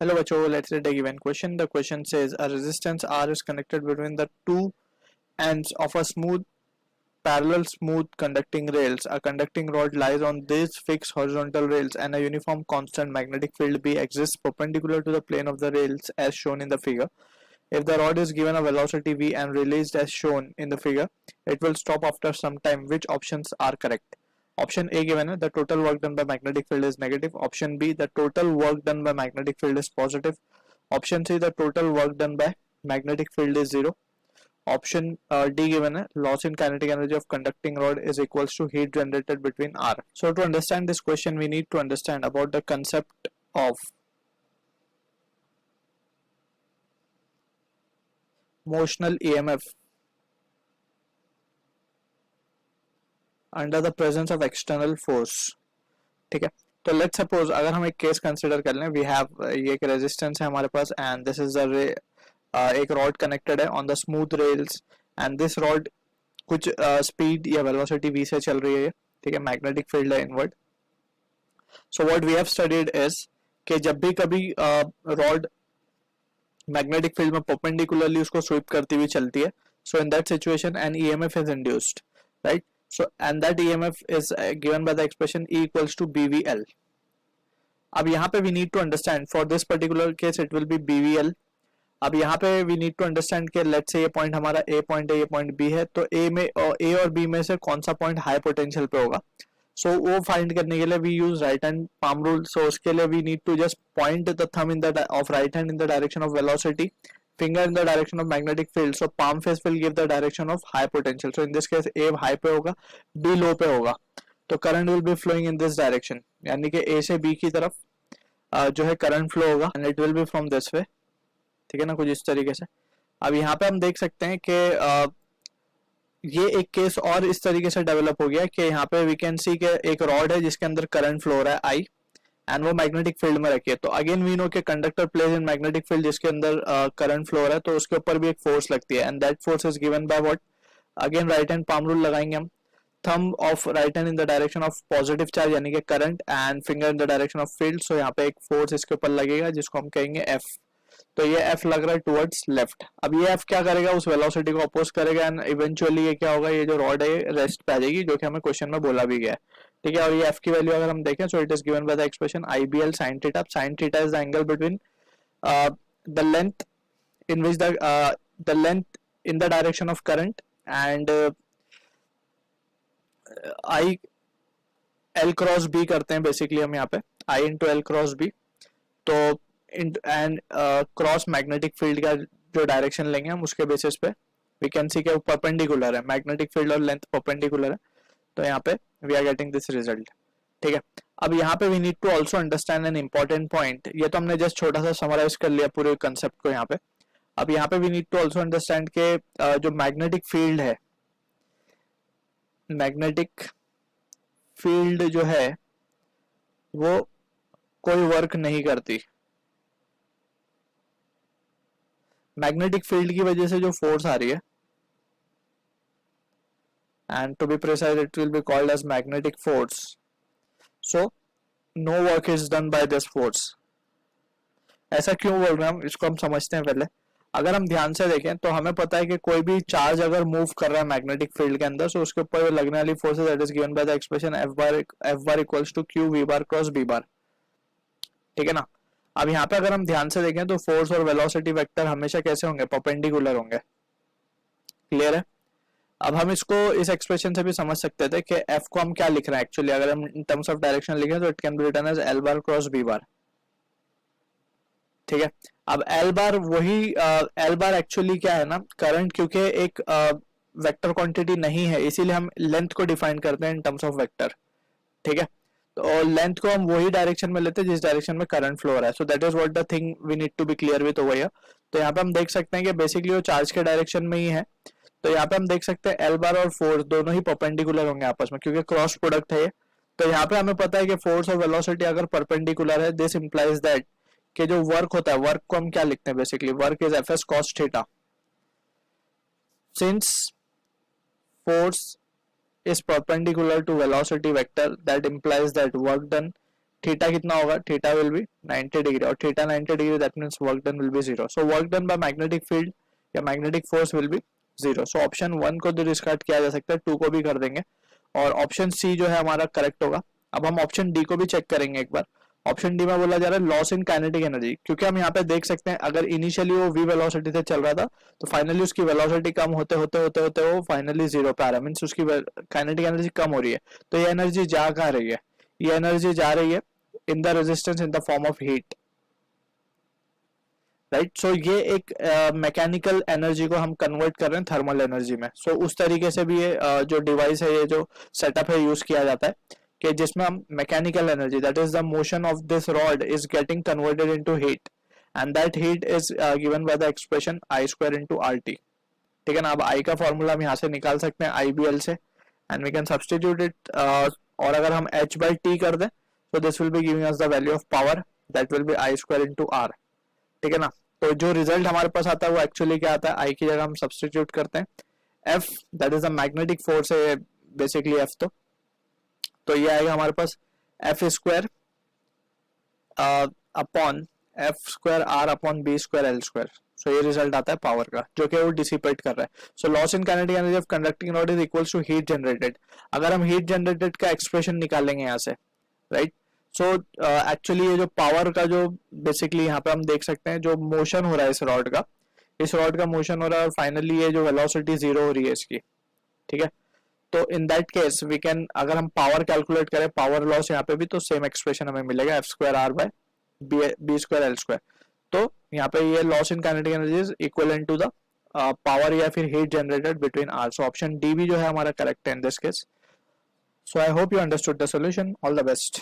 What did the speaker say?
Hello बच्चों, let's read a given question. The question says a resistance R is connected between the two ends of a parallel smooth conducting rails. A conducting rod lies on these fixed horizontal rails and a uniform constant magnetic field B exists perpendicular to the plane of the rails as shown in the figure. If the rod is given a velocity v and released as shown in the figure, it will stop after some time. Which options are correct? Option A given है, the total work done by magnetic field is negative. Option B, the total work done by magnetic field is positive. Option C, the total work done by magnetic field is zero. Option D given है, loss in kinetic energy of conducting rod is equals to heat generated between R. So to understand this question, we need to understand about the concept of motional EMF under the presence of external force. ठीक है, तो let's suppose अगर हम एक case consider कर लें, we have ये एक रेजिस्टेंस है हमारे पास एंड दिस इज एक रॉड कनेक्टेड है on the smooth rails and this rod कुछ स्पीड या वेलोसिटी v से चल रही है. ठीक है, मैग्नेटिक फील्ड है inward. So what we have studied is कि जब भी कभी रॉड मैग्नेटिक फील्ड में परपेंडिकुलरली उसको स्वीप करती हुई चलती है, so in that situation an EMF is induced, right? So and that EMF is given by the expression E equals to BVL. अब यहाँ पे we need to understand for this particular case it will be BVL. अब यहाँ पे we need to understand कि let's say ये point हमारा A point है, ये पॉइंट B है, तो A और B में से कौन सा पॉइंट हाई पोटेंशियल पे होगा. सो वो फाइंड करने के लिए we use right hand palm rule. So उसके लिए we need to just point the thumb in the of right hand in the direction of velocity, finger in the direction of magnetic field. So palm face will give the direction of high potential. So in this case A high पे होगा, B low पे होगा, तो current will be flowing in this direction. यानी कि A से B की तरफ जो है current flow होगा and it will be from this way. ठीक है ना, कुछ इस तरीके से. अब यहाँ पे हम देख सकते हैं कि ये एक केस और इस तरीके से डेवलप हो गया कि यहाँ पे वी कैन सी के एक रॉड है जिसके अंदर करंट फ्लो हो रहा है आई एंड वो मैग्नेटिक फील्ड में रखी है. तो अगेन वी नो के conductor placed in magnetic field जिसके अंदर करंट फ्लो हो रहा है, तो उसके ऊपर भी एक फोर्स लगती है and that force is given by what. Again right hand palm rule लगाएंगे हम. Thumb of right hand in the direction of positive charge यानी कि current and finger in the direction of field. So यहाँ पे एक force इसके ऊपर लगेगा जिसको हम कहेंगे एफ. तो ये F लग रहा है टुवर्ड्स लेफ्ट. अब ये F क्या करेगा, उस वेलोसिटी को अपोज करेगा एंड इवेंचुअली ये क्या होगा, ये जो रॉड है ये रेस्ट पे आ जाएगी, जो कि हमें क्वेश्चन में बोला भी गया है. ठीक है, और ये F की वैल्यू अगर हम देखें, so it is given by the expression IBL sin theta. sin theta is the angle between the length in which the length in the direction of current and I L cross B करते हैं basically हम यहाँ पे I into L cross B. तो and cross magnetic field का जो direction लेंगे हम उसके बेसिस पे वी कैन सी के परपेंडिकुलर है, मैग्नेटिक फील्ड और लेंथ परपेंडिकुलर है, तो यहाँ पे we are getting this result. ठीक है, अब यहाँ पे we need to also understand an important point. ये तो हमने जस्ट छोटा सा समराइज कर लिया पूरे कंसेप्ट को यहाँ पे. अब यहाँ पे we need to also understand के जो मैग्नेटिक फील्ड है, मैग्नेटिक फील्ड जो है वो कोई वर्क नहीं करती. मैग्नेटिक फील्ड की वजह से जो फोर्स आ रही है, and to be precise it will be called as magnetic force. So no work is done by this force. ऐसा क्यों बोल रहे हैं हम, इसको हम समझते हैं पहले. अगर हम ध्यान से देखें तो हमें पता है कि कोई भी चार्ज अगर मूव कर रहा है मैग्नेटिक फील्ड के अंदर, सो उसके ऊपर लगने वाली force that is given by the expression F bar equals to q v bar cross B bar. ठीक है ना. अब यहाँ पे अगर हम ध्यान से देखें तो फोर्स और वेलोसिटी वेक्टर हमेशा कैसे होंगे, परपेंडिकुलर होंगे. क्लियर है. अब हम इसको इस एक्सप्रेशन से भी समझ सकते थे कि F को हम क्या लिख रहे हैं एक्चुअली. अगर हम इन टर्म्स ऑफ डायरेक्शन लिखें तो it can be written as L bar cross B bar. ठीक है, अब L बार वही L बार एक्चुअली क्या है ना, करंट, क्योंकि एक वेक्टर क्वांटिटी नहीं है इसीलिए हम लेंथ को डिफाइन करते हैं इन टर्म्स ऑफ वेक्टर. ठीक है, तो लेंथ को हम वही डायरेक्शन में लेते हैं जिस डायरेक्शन में करंट फ्लो हो रहा है. So that is what the thing we need to be clear with over here. तो यहाँ पे हम देख सकते हैं कि बेसिकली वो चार्ज के डायरेक्शन में ही है. तो यहाँ पे हम देख सकते हैं एल बार और फोर्स दोनों ही परपेंडिकुलर होंगे आपस में क्योंकि क्रॉस प्रोडक्ट है ये. तो यहाँ पे हमें पता है कि फोर्स और वेलोसिटी अगर परपेंडिकुलर है, दिस इंप्लाइज दैट कि जो वर्क होता है, वर्क को हम क्या लिखते हैं basically, work is F S cos theta. Since force is perpendicular to velocity vector, that implies that work done theta कितना होगा, थीटा विल बी 90 डिग्री, और theta 90 degree, that means work done will be zero. So work done by magnetic field या magnetic force will be zero. So option 1 को तो discard किया जा सकता है, 2 को भी कर देंगे, और ऑप्शन सी जो है हमारा करेक्ट होगा. अब हम ऑप्शन डी को भी चेक करेंगे एक बार. ऑप्शन डी में बोला जा रहा है लॉस इन काइनेटिक एनर्जी, क्योंकि हम यहाँ पे देख सकते हैं अगर इनिशियली वो v वेलोसिटी से चल रहा था तो फाइनली उसकी वेलोसिटी कम होते होते होते होते वो फाइनली जीरो पे आ रहा है, मीन्स उसकी काइनेटिक एनर्जी कम हो रही है. तो ये एनर्जी जा कहाँ रही है, ये एनर्जी जा रही है in the resistance in the form of heat, right. So ये एक मैकेनिकल एनर्जी को हम कन्वर्ट कर रहे हैं थर्मल एनर्जी में. सो उस तरीके से भी ये जो डिवाइस है, ये जो सेटअप है, यूज किया जाता है कि जिसमें हम mechanical energy, that is the motion of this rod is getting converted into heat, and that heat is given by the expression I square into RT. ठीक है ना. अब I का फॉर्मूला हम यहाँ से निकाल सकते हैं IBL से, and we can substitute it, और अगर हम H by T कर दें तो this will be giving us the value of power, that will be I square into R. ठीक है ना. तो जो रिजल्ट हमारे पास आता है वो एक्चुअली क्या आता है, I की जगह हम सब्स्टिट्यूट करते हैं F, that is the magnetic force है बेसिकली F. तो ये आएगा हमारे पास F square upon F square R upon B square L square. So ये रिजल्ट आता है पावर का, जो कि वो डिसिपेट कर रहा है. So loss in kinetic energy of conducting rod is equals to heat generated. अगर हम हीट जनरेटेड का एक्सप्रेशन निकालेंगे यहाँ से, राइट. सो एक्चुअली ये जो पावर का जो बेसिकली यहाँ पे हम देख सकते हैं जो मोशन हो रहा है इस रॉड का मोशन हो रहा है, और फाइनली ये जो वेलोसिटी जीरो हो रही है इसकी. ठीक है. तो in that case we can, अगर हम पावर कैलकुलेट करें, पावर लॉस यहाँ पे भी, तो सेम एक्सप्रेशन हमें मिलेगा F square R by B square L square. तो यहाँ पे ये loss in kinetic energy is equal to the power या फिर heat generated between R. So option D भी जो है हमारा करेक्ट है in this case. So I hope you understood the solution. All the best.